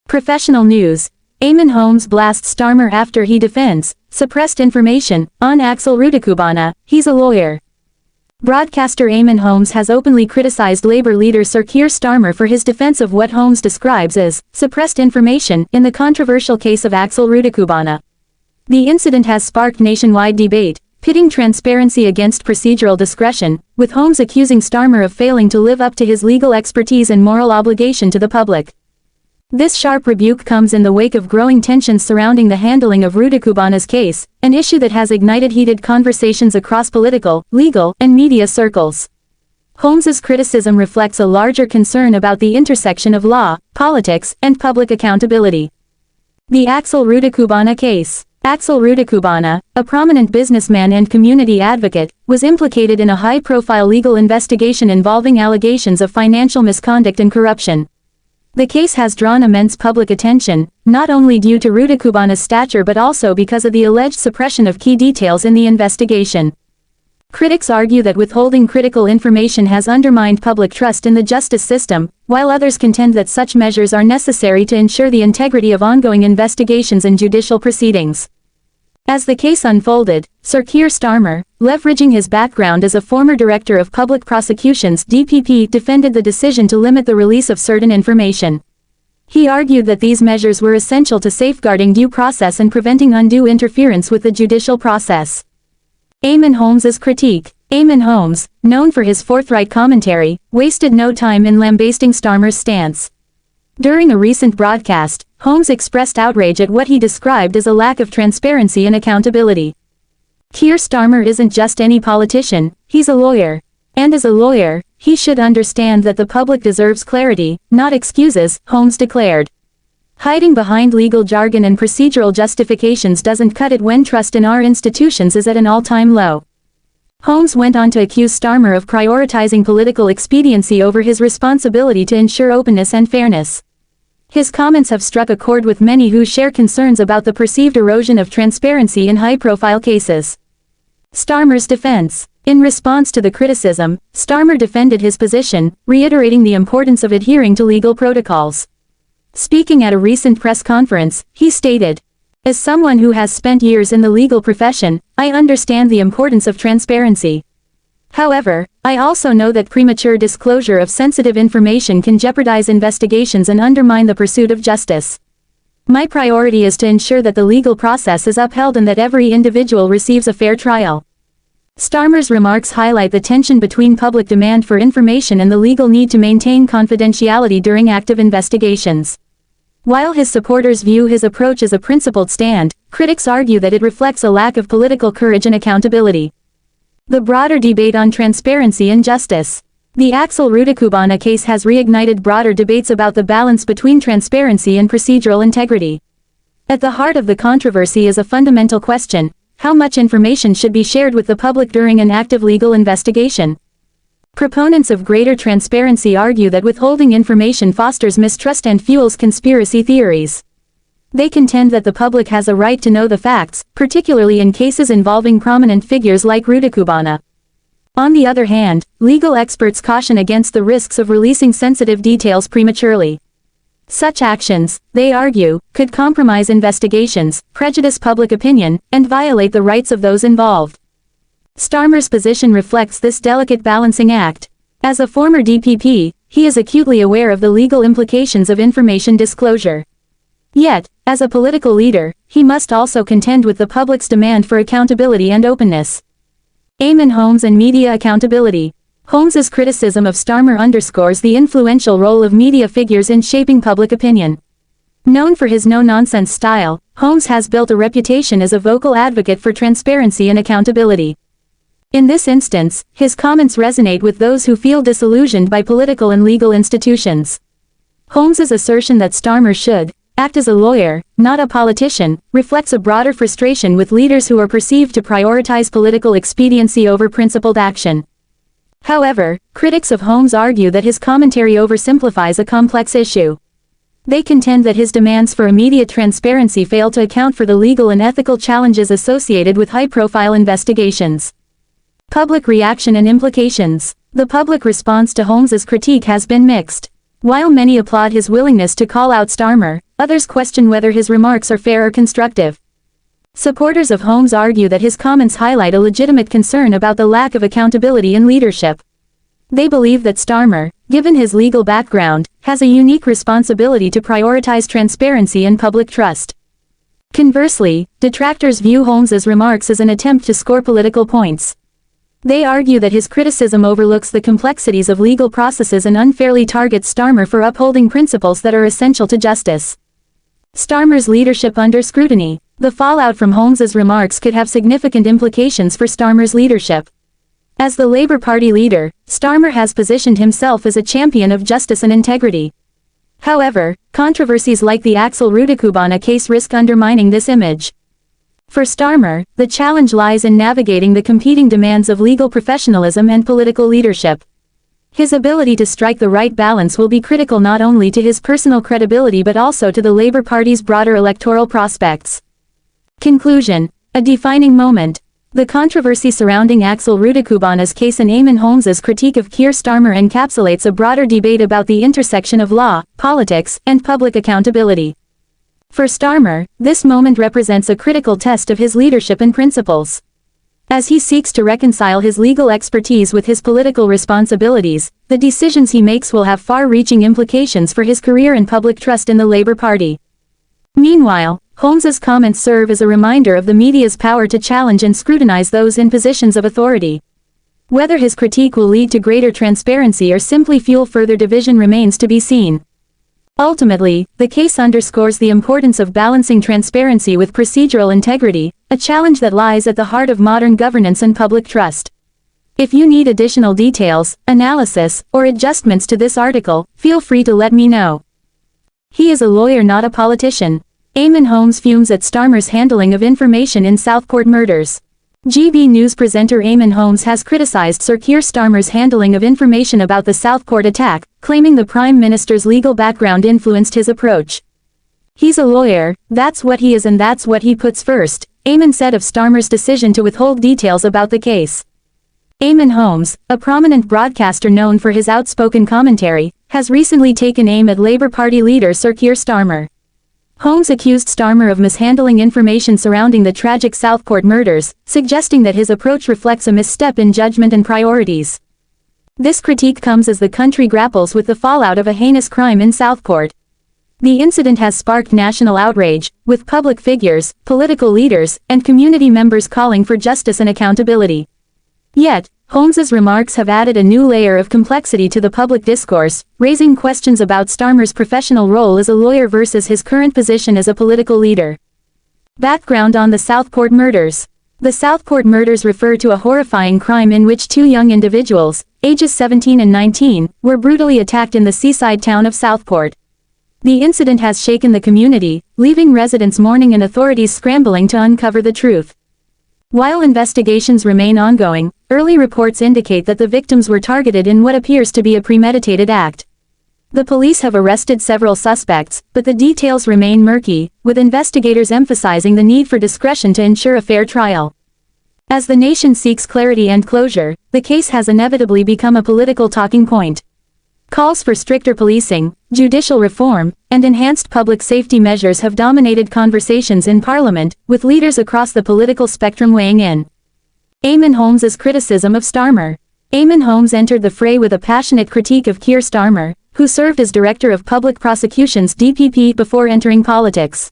Professional news. Eamonn Holmes blasts Starmer after he defends suppressed information on Axel Rudakubana. He's a lawyer. Broadcaster Eamonn Holmes has openly criticized Labour leader Sir Keir Starmer for his defense of what Holmes describes as suppressed information in the controversial case of Axel Rudakubana. The incident has sparked nationwide debate, pitting transparency against procedural discretion, with Holmes accusing Starmer of failing to live up to his legal expertise and moral obligation to the public. This sharp rebuke comes in the wake of growing tensions surrounding the handling of Rudakubana's case, an issue that has ignited heated conversations across political, legal, and media circles. Holmes's criticism reflects a larger concern about the intersection of law, politics, and public accountability. The Axel Rudakubana case. Axel Rudakubana, a prominent businessman and community advocate, was implicated in a high-profile legal investigation involving allegations of financial misconduct and corruption. The case has drawn immense public attention, not only due to Rudakubana's stature but also because of the alleged suppression of key details in the investigation. Critics argue that withholding critical information has undermined public trust in the justice system, while others contend that such measures are necessary to ensure the integrity of ongoing investigations and judicial proceedings. As the case unfolded, Sir Keir Starmer, leveraging his background as a former Director of Public Prosecutions (DPP), defended the decision to limit the release of certain information. He argued that these measures were essential to safeguarding due process and preventing undue interference with the judicial process. Eamonn Holmes's critique. Eamonn Holmes, known for his forthright commentary, wasted no time in lambasting Starmer's stance. During a recent broadcast, Holmes expressed outrage at what he described as a lack of transparency and accountability. Keir Starmer isn't just any politician, he's a lawyer. And as a lawyer, he should understand that the public deserves clarity, not excuses, Holmes declared. Hiding behind legal jargon and procedural justifications doesn't cut it when trust in our institutions is at an all-time low. Holmes went on to accuse Starmer of prioritizing political expediency over his responsibility to ensure openness and fairness. His comments have struck a chord with many who share concerns about the perceived erosion of transparency in high-profile cases. Starmer's defense. In response to the criticism, Starmer defended his position, reiterating the importance of adhering to legal protocols. Speaking at a recent press conference, he stated, "As someone who has spent years in the legal profession, I understand the importance of transparency. However, I also know that premature disclosure of sensitive information can jeopardize investigations and undermine the pursuit of justice. My priority is to ensure that the legal process is upheld and that every individual receives a fair trial." Starmer's remarks highlight the tension between public demand for information and the legal need to maintain confidentiality during active investigations. While his supporters view his approach as a principled stand, critics argue that it reflects a lack of political courage and accountability. The broader debate on transparency and justice. The Axel Rudakubana case has reignited broader debates about the balance between transparency and procedural integrity. At the heart of the controversy is a fundamental question: how much information should be shared with the public during an active legal investigation? Proponents of greater transparency argue that withholding information fosters mistrust and fuels conspiracy theories. They contend that the public has a right to know the facts, particularly in cases involving prominent figures like Rudakubana. On the other hand, legal experts caution against the risks of releasing sensitive details prematurely. Such actions, they argue, could compromise investigations, prejudice public opinion, and violate the rights of those involved. Starmer's position reflects this delicate balancing act. As a former DPP, he is acutely aware of the legal implications of information disclosure. Yet, as a political leader, he must also contend with the public's demand for accountability and openness. Eamonn Holmes and media accountability. Holmes's criticism of Starmer underscores the influential role of media figures in shaping public opinion. Known for his no-nonsense style, Holmes has built a reputation as a vocal advocate for transparency and accountability. In this instance, his comments resonate with those who feel disillusioned by political and legal institutions. Holmes's assertion that Starmer should act as a lawyer, not a politician, reflects a broader frustration with leaders who are perceived to prioritize political expediency over principled action. However, critics of Holmes argue that his commentary oversimplifies a complex issue. They contend that his demands for immediate transparency fail to account for the legal and ethical challenges associated with high-profile investigations. Public reaction and implications. The public response to Holmes's critique has been mixed. While many applaud his willingness to call out Starmer, others question whether his remarks are fair or constructive. Supporters of Holmes argue that his comments highlight a legitimate concern about the lack of accountability in leadership. They believe that Starmer, given his legal background, has a unique responsibility to prioritize transparency and public trust. Conversely, detractors view Holmes's remarks as an attempt to score political points. They argue that his criticism overlooks the complexities of legal processes and unfairly targets Starmer for upholding principles that are essential to justice. Starmer's leadership under scrutiny. The fallout from Holmes's remarks could have significant implications for Starmer's leadership. As the Labour Party leader, Starmer has positioned himself as a champion of justice and integrity. However, controversies like the Axel Rudakubana case risk undermining this image. For Starmer, the challenge lies in navigating the competing demands of legal professionalism and political leadership. His ability to strike the right balance will be critical not only to his personal credibility but also to the Labour Party's broader electoral prospects. Conclusion. A defining moment. The controversy surrounding Axel Rudakubana's case and Eamonn Holmes's critique of Keir Starmer encapsulates a broader debate about the intersection of law, politics, and public accountability. For Starmer, this moment represents a critical test of his leadership and principles. As he seeks to reconcile his legal expertise with his political responsibilities, the decisions he makes will have far-reaching implications for his career and public trust in the Labour Party. Meanwhile, Holmes's comments serve as a reminder of the media's power to challenge and scrutinize those in positions of authority. Whether his critique will lead to greater transparency or simply fuel further division remains to be seen. Ultimately, the case underscores the importance of balancing transparency with procedural integrity, a challenge that lies at the heart of modern governance and public trust. If you need additional details, analysis, or adjustments to this article, feel free to let me know. He is a lawyer, not a politician. Eamonn Holmes fumes at Starmer's handling of information in Southport murders. GB News presenter Eamonn Holmes has criticized Sir Keir Starmer's handling of information about the Southport attack, claiming the Prime Minister's legal background influenced his approach. He's a lawyer, that's what he is and that's what he puts first, Eamonn said of Starmer's decision to withhold details about the case. Eamonn Holmes, a prominent broadcaster known for his outspoken commentary, has recently taken aim at Labour Party leader Sir Keir Starmer. Holmes accused Starmer of mishandling information surrounding the tragic Southport murders, suggesting that his approach reflects a misstep in judgment and priorities. This critique comes as the country grapples with the fallout of a heinous crime in Southport. The incident has sparked national outrage, with public figures, political leaders, and community members calling for justice and accountability. Yet, Holmes's remarks have added a new layer of complexity to the public discourse, raising questions about Starmer's professional role as a lawyer versus his current position as a political leader. Background on the Southport murders. The Southport murders refer to a horrifying crime in which two young individuals, ages 17 and 19, were brutally attacked in the seaside town of Southport. The incident has shaken the community, leaving residents mourning and authorities scrambling to uncover the truth. While investigations remain ongoing, early reports indicate that the victims were targeted in what appears to be a premeditated act. The police have arrested several suspects, but the details remain murky, with investigators emphasizing the need for discretion to ensure a fair trial. As the nation seeks clarity and closure, the case has inevitably become a political talking point. Calls for stricter policing, judicial reform, and enhanced public safety measures have dominated conversations in Parliament, with leaders across the political spectrum weighing in. Eamonn Holmes's criticism of Starmer. Eamonn Holmes entered the fray with a passionate critique of Keir Starmer, who served as Director of Public Prosecutions (DPP) before entering politics.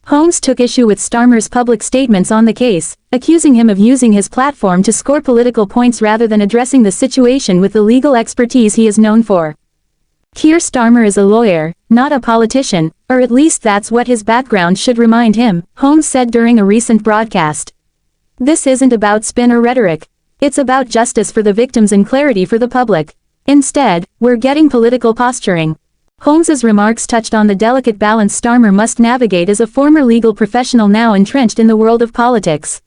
Holmes took issue with Starmer's public statements on the case, accusing him of using his platform to score political points rather than addressing the situation with the legal expertise he is known for. Keir Starmer is a lawyer, not a politician, or at least that's what his background should remind him, Holmes said during a recent broadcast. This isn't about spin or rhetoric. It's about justice for the victims and clarity for the public. Instead, we're getting political posturing. Holmes's remarks touched on the delicate balance Starmer must navigate as a former legal professional now entrenched in the world of politics.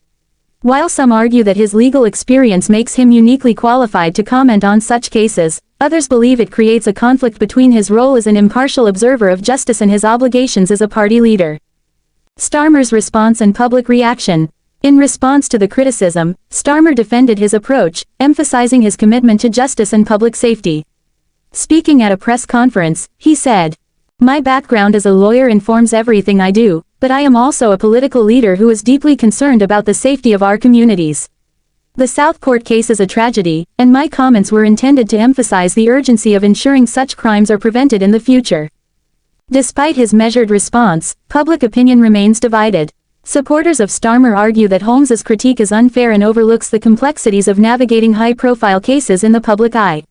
While some argue that his legal experience makes him uniquely qualified to comment on such cases, others believe it creates a conflict between his role as an impartial observer of justice and his obligations as a party leader. Starmer's response and public reaction. In response to the criticism, Starmer defended his approach, emphasizing his commitment to justice and public safety. Speaking at a press conference, he said, My background as a lawyer informs everything I do, but I am also a political leader who is deeply concerned about the safety of our communities. The Southport case is a tragedy, and my comments were intended to emphasize the urgency of ensuring such crimes are prevented in the future. Despite his measured response, public opinion remains divided. Supporters of Starmer argue that Holmes's critique is unfair and overlooks the complexities of navigating high-profile cases in the public eye.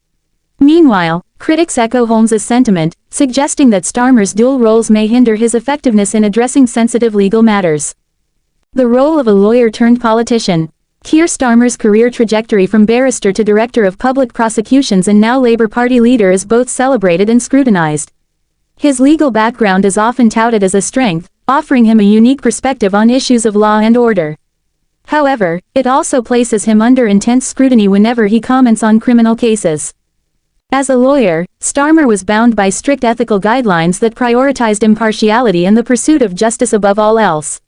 Meanwhile, critics echo Holmes's sentiment, suggesting that Starmer's dual roles may hinder his effectiveness in addressing sensitive legal matters. The role of a lawyer-turned-politician. Keir Starmer's career trajectory from barrister to director of public prosecutions and now Labour Party leader is both celebrated and scrutinised. His legal background is often touted as a strength, offering him a unique perspective on issues of law and order. However, it also places him under intense scrutiny whenever he comments on criminal cases. As a lawyer, Starmer was bound by strict ethical guidelines that prioritized impartiality and the pursuit of justice above all else.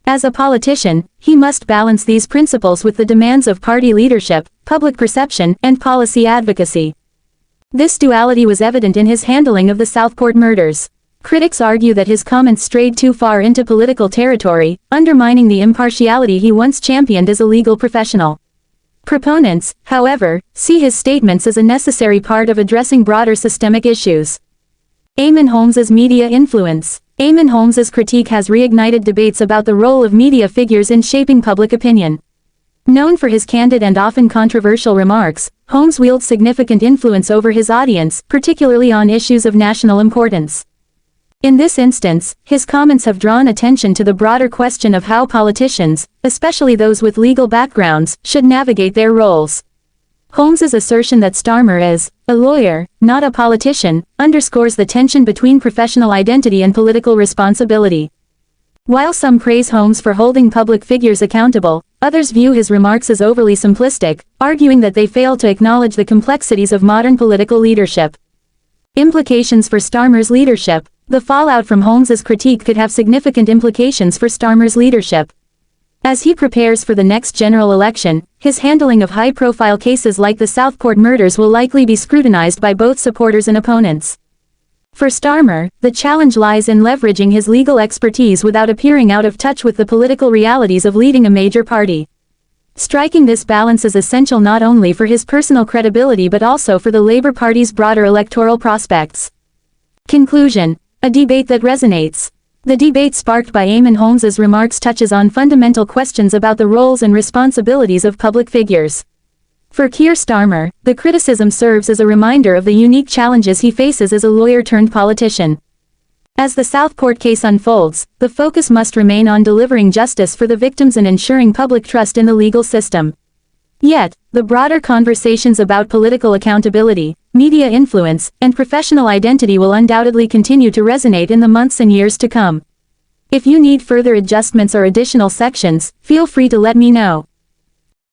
As a politician, he must balance these principles with the demands of party leadership, public perception, and policy advocacy. This duality was evident in his handling of the Southport murders. Critics argue that his comments strayed too far into political territory, undermining the impartiality he once championed as a legal professional. Proponents, however, see his statements as a necessary part of addressing broader systemic issues. Eamonn Holmes's media influence. Eamonn Holmes's critique has reignited debates about the role of media figures in shaping public opinion. Known for his candid and often controversial remarks, Holmes wields significant influence over his audience, particularly on issues of national importance. In this instance, his comments have drawn attention to the broader question of how politicians, especially those with legal backgrounds, should navigate their roles. Holmes's assertion that Starmer is a lawyer, not a politician, underscores the tension between professional identity and political responsibility. While some praise Holmes for holding public figures accountable, others view his remarks as overly simplistic, arguing that they fail to acknowledge the complexities of modern political leadership. Implications for Starmer's leadership. The fallout from Holmes's critique could have significant implications for Starmer's leadership. As he prepares for the next general election, his handling of high-profile cases like the Southport murders will likely be scrutinized by both supporters and opponents. For Starmer, the challenge lies in leveraging his legal expertise without appearing out of touch with the political realities of leading a major party. Striking this balance is essential not only for his personal credibility but also for the Labour Party's broader electoral prospects. Conclusion. A debate that resonates. The debate sparked by Eamonn Holmes's remarks touches on fundamental questions about the roles and responsibilities of public figures. For Keir Starmer, the criticism serves as a reminder of the unique challenges he faces as a lawyer-turned-politician. As the Southport case unfolds, the focus must remain on delivering justice for the victims and ensuring public trust in the legal system. Yet, the broader conversations about political accountability, media influence, and professional identity will undoubtedly continue to resonate in the months and years to come. If you need further adjustments or additional sections, feel free to let me know.